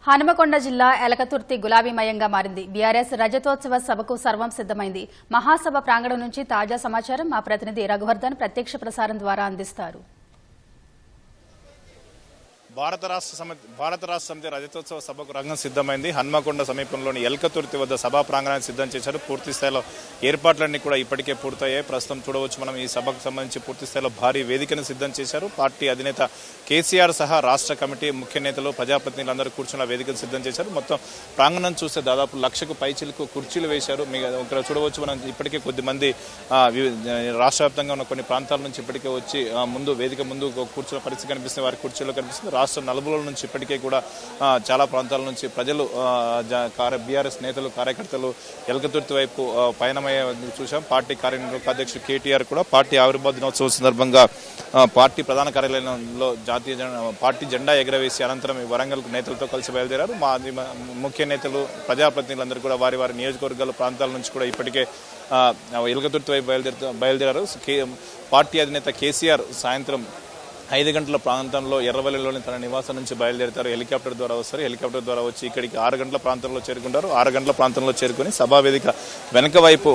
హనుమకొండ జిల్లా ఎలకతుర్తి గులాబీమయంగా మారింది. బీఆర్ఎస్ రజతోత్సవ సభకు సర్వం సిద్దమైంది. మహాసభ ప్రాంగణం నుంచి తాజా సమాచారం మా ప్రతినిధి రఘువర్ధన్ ప్రత్యక్ష ప్రసారం ద్వారా అందిస్తారు. భారత రాష్ట్ర సమితి రజతోత్సవ సభకు రంగం సిద్దమైంది. హన్మకొండ సమీపంలోని ఎల్కతుర్తి వద్ద సభా ప్రాంగణాన్ని సిద్దం చేశారు. పూర్తి స్థాయిలో ఏర్పాట్లన్నీ కూడా ఇప్పటికే పూర్తయ్యాయి. ప్రస్తుతం చూడవచ్చు మనం ఈ సభకు సంబంధించి పూర్తి స్థాయిలో భారీ వేదికను సిద్దం చేశారు. పార్టీ అధినేత కేసీఆర్ సహా రాష్ట్ర కమిటీ ముఖ్య నేతలు ప్రజాప్రతినిధులందరూ కూర్చున్న వేదికను సిద్దం చేశారు. మొత్తం ప్రాంగణం చూస్తే దాదాపు 1,00,000కు పైచిలకు కుర్చీలు వేశారు. ఇక్కడ చూడవచ్చు మనం ఇప్పటికే కొద్దిమంది రాష్ట్ర వ్యాప్తంగా ఉన్న కొన్ని ప్రాంతాల నుంచి ఇప్పటికే వచ్చి వేదిక ముందు కూర్చున్న పరిస్థితి కనిపిస్తుంది. వారి కుర్చీలో కనిపిస్తుంది. రాష్ట్ర నలుమూలల నుంచి ఇప్పటికే కూడా చాలా ప్రాంతాల నుంచి ప్రజలు బీఆర్ఎస్ నేతలు కార్యకర్తలు ఎల్కతుర్తి వైపు పయనమయ్యే చూశాం. పార్టీ కార్యనిర్వాహక అధ్యక్షుడు కేటీఆర్ కూడా పార్టీ ఆవిర్భావ దినోత్సవం సందర్భంగా పార్టీ ప్రధాన కార్యాలయంలో పార్టీ జెండా ఎగరవేసి అనంతరం వరంగల్ నేతలతో కలిసి బయలుదేరారు. ముఖ్య నేతలు ప్రజాప్రతినిధులందరూ కూడా వారి వారి నియోజకవర్గాల ప్రాంతాల నుంచి కూడా ఇప్పటికే ఎల్కతుర్తి వైపు బయలుదేరారు. పార్టీ అధినేత కేసీఆర్ సాయంత్రం 5 గంటల ప్రాంతంలో ఎర్రవల్లిలోని తన నివాసం నుంచి బయలుదేరుతారు. హెలికాప్టర్ ద్వారా వస్తారు. హెలికాప్టర్ ద్వారా వచ్చి ఇక్కడికి 6 గంటల ప్రాంతంలో చేరుకుంటారు. 6 గంటల ప్రాంతంలో చేరుకుని సభావేదిక వెనక వైపు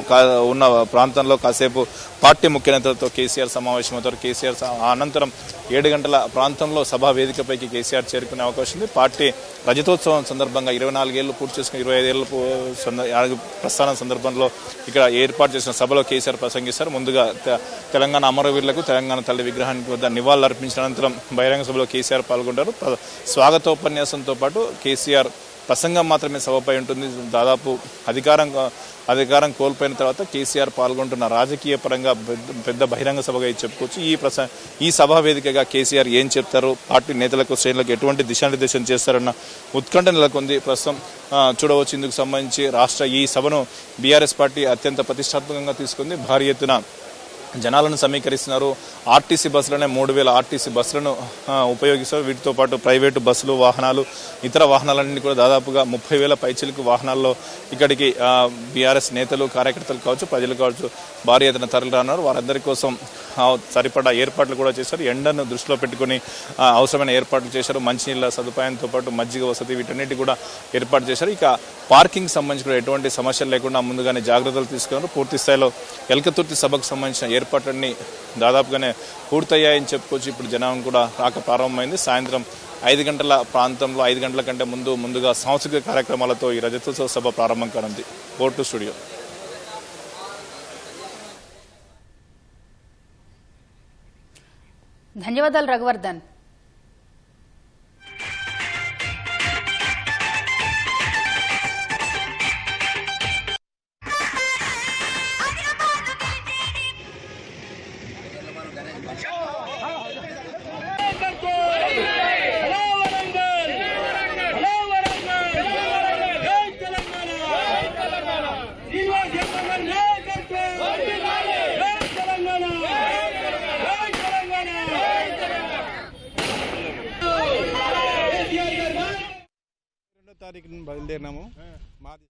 ఉన్న ప్రాంతంలో కాసేపు పార్టీ ముఖ్య నేతలతో కేసీఆర్ సమావేశమవుతారు. కేసీఆర్ అనంతరం 7 గంటల ప్రాంతంలో సభా వేదికపైకి కేసీఆర్ చేరుకునే అవకాశం ఉంది. పార్టీ రజతోత్సవం సందర్భంగా 24 ఏళ్లు పూర్తి చేసుకుని 25 ఏళ్ల ప్రస్థానం సందర్భంలో ఇక్కడ ఏర్పాటు చేసిన సభలో కేసీఆర్ ప్రసంగిస్తారు. ముందుగా తెలంగాణ అమరవీరులకు తెలంగాణ తల్లి విగ్రహానికి వద్ద నివాళులు అనంతరం బహిరంగ సభలో కేసీఆర్ పాల్గొంటారు. స్వాగతోపన్యాసంతో పాటు కేసీఆర్ ప్రసంగం మాత్రమే సభపై ఉంటుంది. దాదాపు అధికారం కోల్పోయిన తర్వాత కేసీఆర్ పాల్గొంటున్న రాజకీయ పరంగా పెద్ద బహిరంగ సభగా చెప్పుకోవచ్చు. ఈ సభా వేదికగా కేసీఆర్ ఏం చెప్తారు, పార్టీ నేతలకు శ్రేణులకు ఎటువంటి దిశానిర్దేశం చేస్తారన్న ఉత్కంఠ నెలకొంది. ప్రస్తుతం చూడవచ్చు. ఇందుకు సంబంధించి ఈ సభను బీఆర్ఎస్ పార్టీ అత్యంత ప్రతిష్టాత్మకంగా తీసుకుంది. భారీ ఎత్తున జనాలను సమీకరిస్తున్నారు. ఆర్టీసీ బస్సులనే 3,000 ఆర్టీసీ బస్సులను ఉపయోగిస్తారు. వీటితో పాటు ప్రైవేటు బస్సులు, వాహనాలు, ఇతర వాహనాలన్నీ కూడా దాదాపుగా 30,000 పైచిలకు వాహనాల్లో ఇక్కడికి బీఆర్ఎస్ నేతలు కార్యకర్తలు కావచ్చు, ప్రజలు కావచ్చు భారీ ఎత్తున తరలిరాన్నారు. వారందరి కోసం సరిపడా ఏర్పాట్లు కూడా చేశారు. ఎండను దృష్టిలో పెట్టుకుని అవసరమైన ఏర్పాట్లు చేశారు. మంచినీళ్ళ సదుపాయంతో పాటు మజ్జిగ వసతి వీటన్నిటి కూడా ఏర్పాటు చేశారు. ఇక పార్కింగ్ సంబంధించి కూడా ఎటువంటి సమస్యలు లేకుండా ముందుగానే జాగ్రత్తలు తీసుకున్నారు. పూర్తి స్థాయిలో ఎల్కతుర్తి సభకు సంబంధించిన ఏర్పాట్లన్నీ దాదాపుగానే పూర్తయ్యాయని చెప్పుకోవచ్చు. ఇప్పుడు జనం కూడా రాక ప్రారంభమైంది. సాయంత్రం 5 గంటల ప్రాంతంలో 5 గంటల కంటే ముందుగా సాంస్కృతిక కార్యక్రమాలతో ఈ రజతోత్సవ సభ ప్రారంభం కానుంది. Port studio. ధన్యవాదాలు రఘువర్ధన్. తారీఖున బయలుదేరినాము. మాది